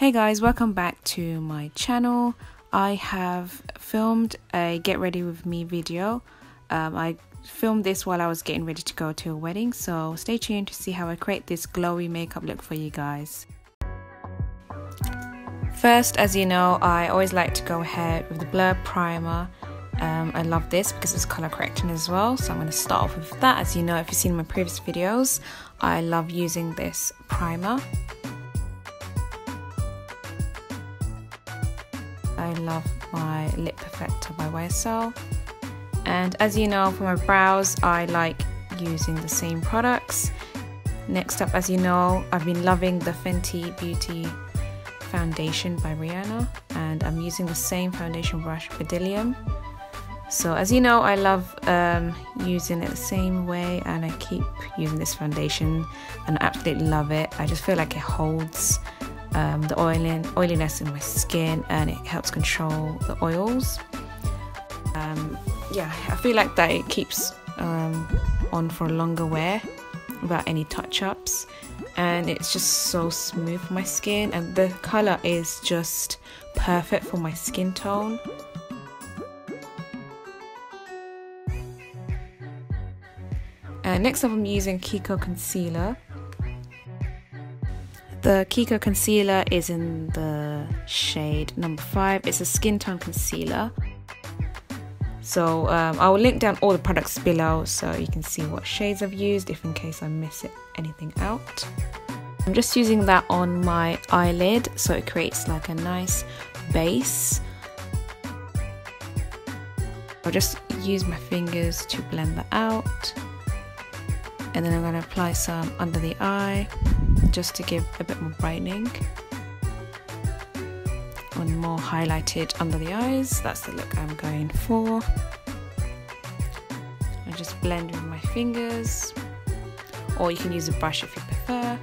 Hey guys, welcome back to my channel. I have filmed a get ready with me video. I filmed this while I was getting ready to go to a wedding, so stay tuned to see how I create this glowy makeup look for you guys. First, as you know, I always like to go ahead with the blur primer. I love this because it's color correcting as well, so I'm going to start off with that. As you know, if you've seen my previous videos, I love using this primer. I love my lip perfector by YSL, and as you know, for my brows I like using the same products. Next up, as you know, I've been loving the Fenty Beauty foundation by Rihanna, and I'm using the same foundation brush, bdellium. So as you know, I love using it the same way, and I keep using this foundation and I absolutely love it. I just feel like it holds the oiliness in my skin, and it helps control the oils. Yeah, I feel like that it keeps on for a longer wear without any touch-ups, and it's just so smooth for my skin, and the color is just perfect for my skin tone. Next up, I'm using Kiko concealer. The Kiko concealer is in the shade number 5. It's a skin tone concealer. So I will link down all the products below so you can see what shades I've used, if in case I miss anything out. I'm just using that on my eyelid so it creates like a nice base. I'll just use my fingers to blend that out. And then I'm going to apply some under the eye just to give a bit more brightening and more highlighted under the eyes. That's the look I'm going for. I just blend with my fingers, or you can use a brush if you prefer,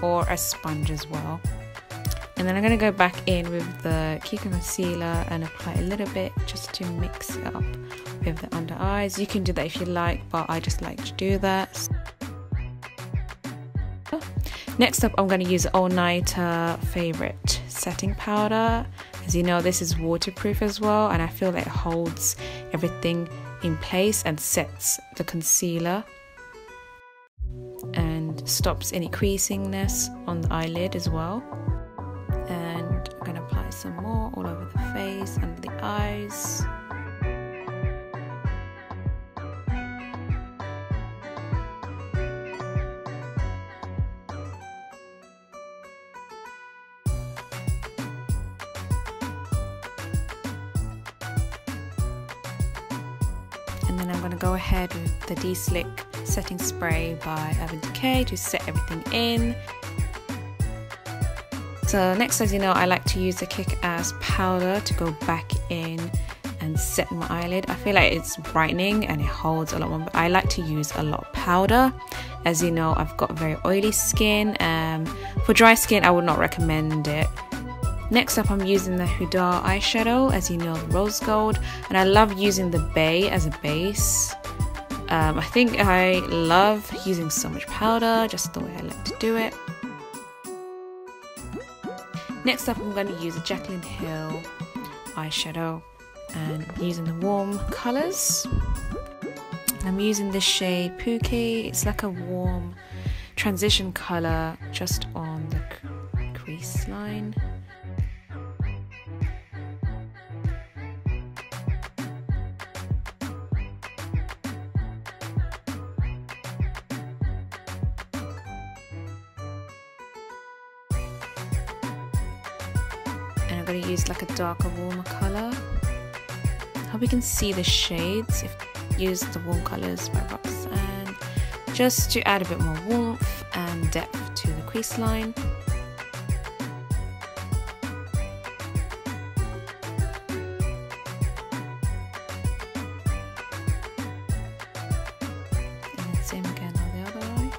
or a sponge as well. And then I'm going to go back in with the Kiko concealer and apply a little bit just to mix it up with the under eyes. You can do that if you like, but I just like to do that. Next up, I'm going to use All Nighter favorite setting powder. As you know, this is waterproof as well, and I feel that it holds everything in place and sets the concealer and stops any creasiness on the eyelid as well. And I'm going to apply some more all over the face, under the eyes. And then I'm going to go ahead with the De-Slick setting spray by Urban Decay to set everything in. So next, as you know, I like to use the Kick-Ass powder to go back in and set my eyelid. I feel like it's brightening and it holds a lot more, but I like to use a lot of powder. As you know, I've got very oily skin. For dry skin, I would not recommend it. Next up, I'm using the Huda eyeshadow, as you know, the rose gold, and I love using the bay as a base. I think I love using so much powder, just the way I like to do it. Next up, I'm going to use a Jaclyn Hill eyeshadow, and using the warm colours. I'm using this shade Pookie. It's like a warm transition colour just on the crease line. And I'm going to use like a darker, warmer colour. Hope you can see the shades. If you use the warm colours by Roxanne, just to add a bit more warmth and depth to the crease line. And then same again on the other eye.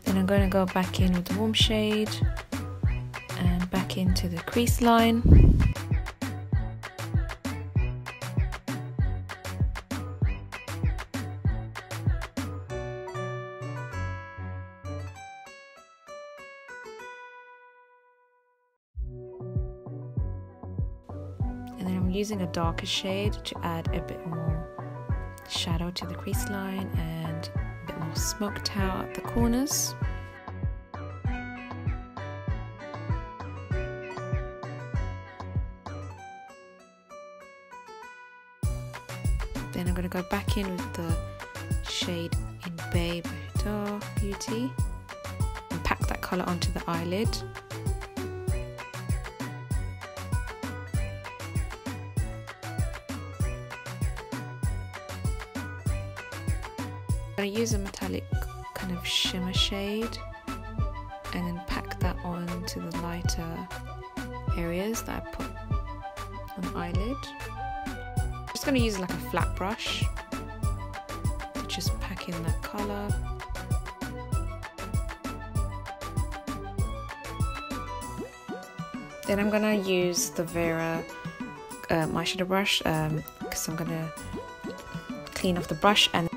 Then I'm going to go back in with the warm shade and back back into the crease line. And then I'm using a darker shade to add a bit more shadow to the crease line and a bit more smoked out at the corners. Then I'm going to go back in with the shade in Bay by Huda Beauty and pack that colour onto the eyelid. I'm going to use a metallic kind of shimmer shade and then pack that onto the lighter areas that I put on the eyelid. I'm just going to use like a flat brush to just pack in that colour. Then I'm going to use the Vera eyeshadow brush because I'm going to clean off the brush, and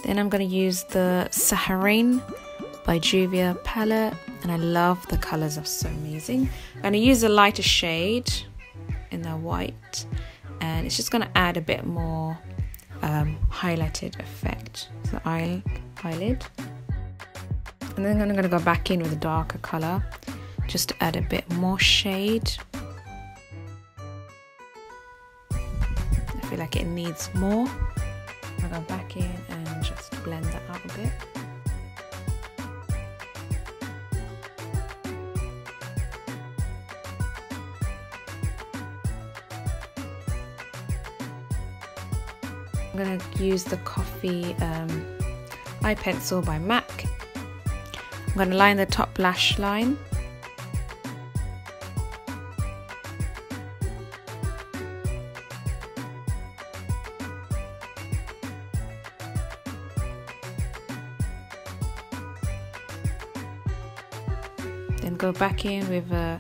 then I'm going to use the Saharan by Juvias palette, and I love the colours, are so amazing. I'm going to use a lighter shade in the white, and it's just going to add a bit more highlighted effect to the eyelid. And then I'm going to go back in with a darker colour just to add a bit more shade. I feel like it needs more. I'll go back in and just blend that out a bit. I'm going to use the Coffee eye pencil by MAC. I'm going to line the top lash line. Then go back in with the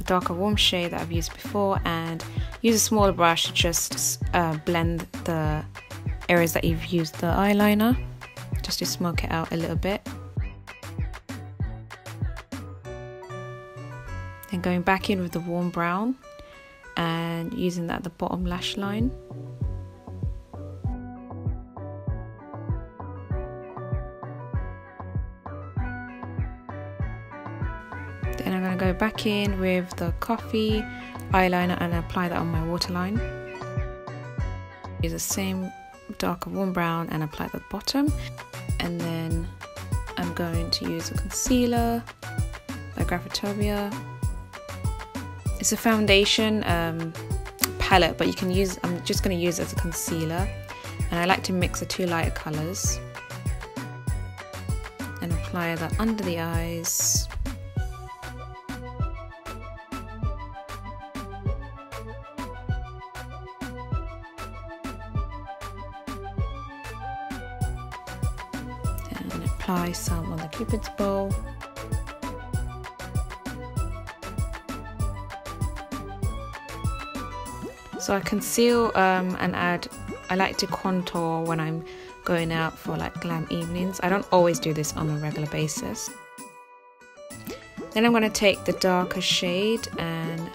darker warm shade that I've used before, and use a smaller brush to just blend the areas that you've used the eyeliner, just to smoke it out a little bit. Then going back in with the warm brown and using that at the bottom lash line. Then I'm going to go back in with the Coffee eyeliner and apply that on my waterline. Use the same darker warm brown and apply that at the bottom. And then I'm going to use a concealer by Graphitopia. It's a foundation palette, but you can use, I'm just going to use it as a concealer. And I like to mix the two lighter colours and apply that under the eyes. And apply some on the Cupid's bow. So I conceal and add, I like to contour when I'm going out for like glam evenings. I don't always do this on a regular basis. Then I'm going to take the darker shade and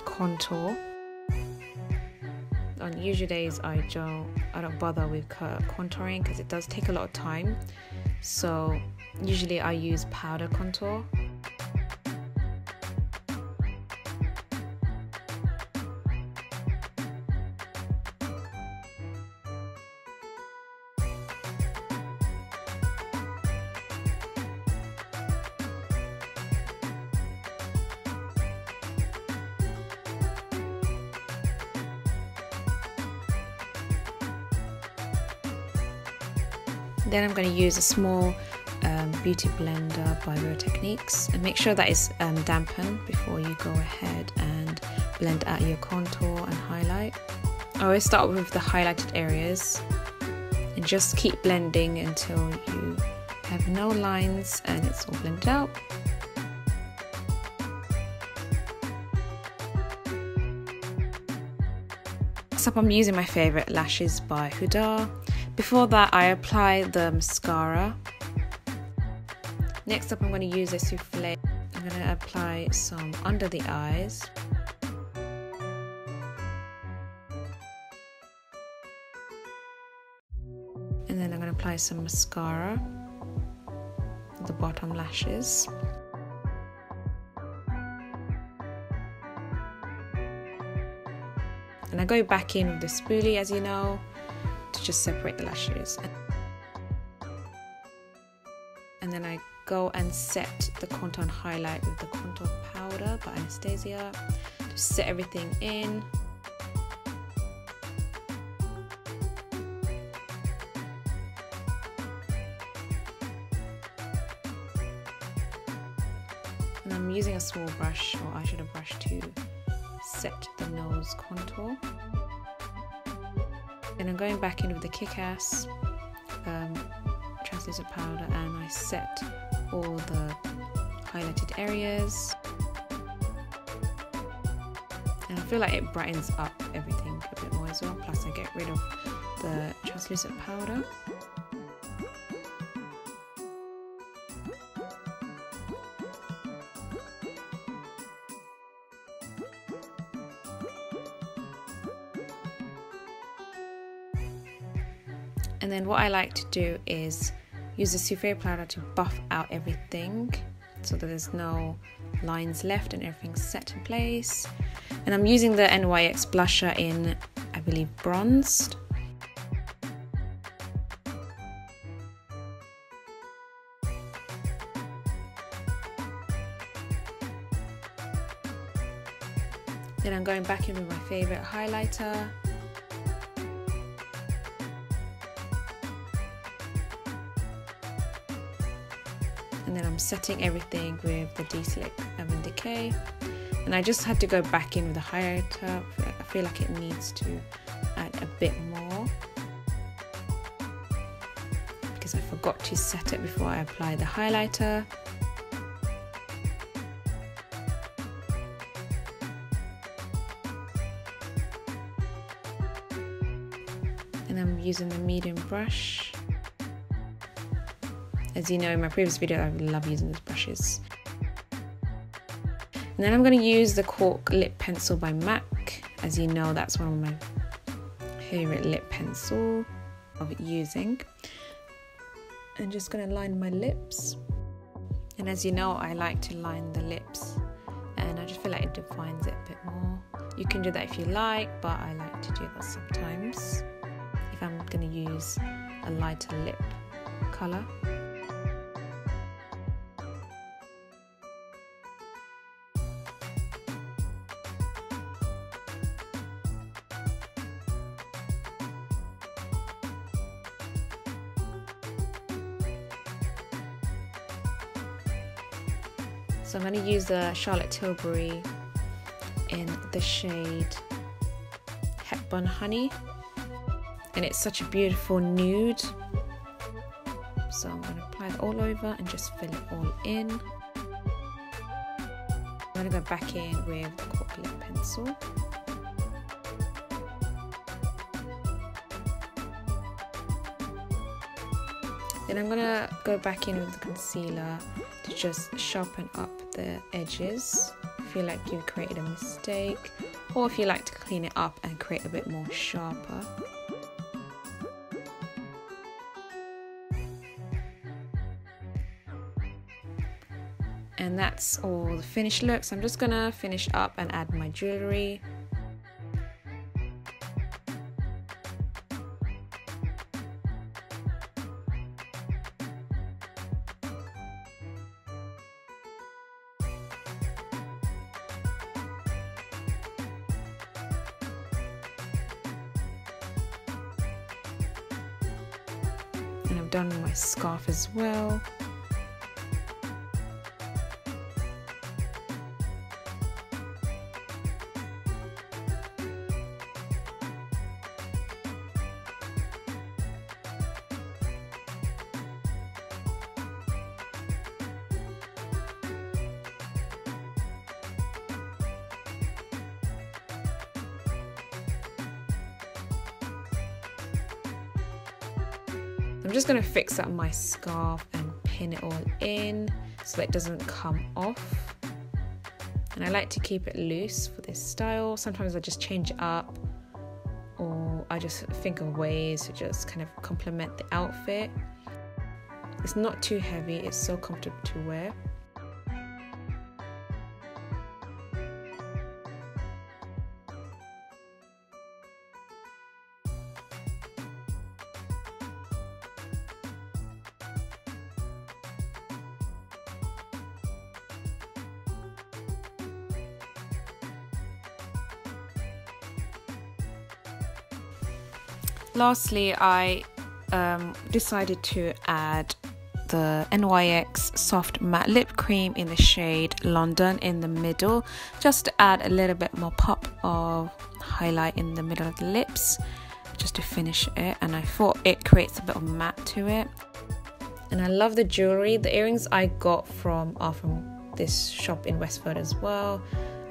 contour. On usual days I don't bother with contouring because it does take a lot of time. So usually I use powder contour. Then I'm going to use a small beauty blender by Real Techniques, and make sure that it's dampened before you go ahead and blend out your contour and highlight. I always start with the highlighted areas and just keep blending until you have no lines and it's all blended out. Next up, I'm using my favourite lashes by Huda. Before that, I apply the mascara. Next up, I'm going to use a souffle. I'm going to apply some under the eyes. And then I'm going to apply some mascara at the bottom lashes. And I go back in with the spoolie, as you know, to just separate the lashes. And then I go and set the contour and highlight with the contour powder by Anastasia to set everything in. And I'm using a small brush or eyeshadow brush to set the nose contour. And I'm going back in with the Kick-Ass translucent powder, and I set all the highlighted areas. And I feel like it brightens up everything a bit more as well. Plus I get rid of the translucent powder. And then what I like to do is use the souffle powder to buff out everything so that there's no lines left and everything's set in place. And I'm using the NYX blusher in, I believe, bronzed. Then I'm going back in with my favorite highlighter. And then I'm setting everything with the D-Slick Urban Decay. And I just had to go back in with the highlighter. I feel like it needs to add a bit more, because I forgot to set it before I apply the highlighter. And I'm using the medium brush. As you know, in my previous video, I love using these brushes. And then I'm going to use the Cork Lip Pencil by MAC. As you know, that's one of my favourite lip pencil of using. I'm just going to line my lips. And as you know, I like to line the lips, and I just feel like it defines it a bit more. You can do that if you like, but I like to do that sometimes if I'm going to use a lighter lip colour. So I'm going to use the Charlotte Tilbury in the shade Hepburn Honey, and it's such a beautiful nude. So I'm going to apply it all over and just fill it all in. I'm going to go back in with the Cork Lip Pencil. Then I'm going to go back in with the concealer to just sharpen up the edges. If you feel like you created a mistake, or if you like to clean it up and create a bit more sharper. And that's all the finished look. So I'm just gonna finish up and add my jewellery. And I've done my scarf as well. I'm just going to fix up my scarf and pin it all in so that it doesn't come off. And I like to keep it loose for this style. Sometimes I just change it up, or I just think of ways to just kind of complement the outfit. It's not too heavy, it's so comfortable to wear. Lastly, I decided to add the NYX Soft Matte Lip Cream in the shade London in the middle, just to add a little bit more pop of highlight in the middle of the lips, just to finish it. And I thought it creates a bit of matte to it. And I love the jewellery. The earrings I got are from this shop in Westford as well.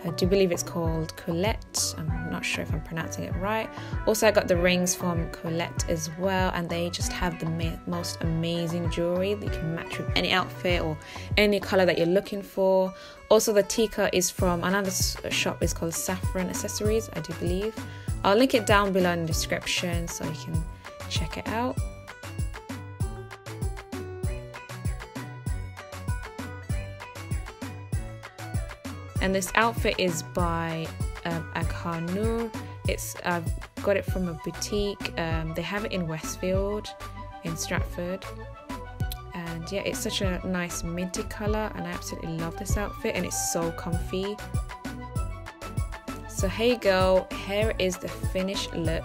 I do believe it's called Colette. I'm not sure if I'm pronouncing it right. Also, I got the rings from Colette as well, and they just have the most amazing jewelry that you can match with any outfit or any color that you're looking for. Also, the tikka is from another shop. It's called Saffron Accessories, I do believe. I'll link it down below in the description so you can check it out. And this outfit is by Agha. I've got it from a boutique. They have it in Westfield, in Stratford. And yeah, it's such a nice minty color, and I absolutely love this outfit, and it's so comfy. So here you go. Here is the finished look.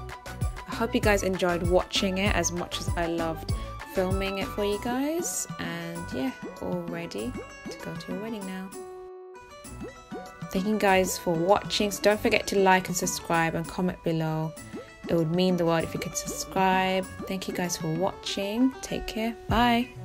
I hope you guys enjoyed watching it as much as I loved filming it for you guys. And yeah, all ready to go to your wedding now. Thank you guys for watching. So don't forget to like and subscribe and comment below. It would mean the world if you could subscribe. Thank you guys for watching. Take care. Bye.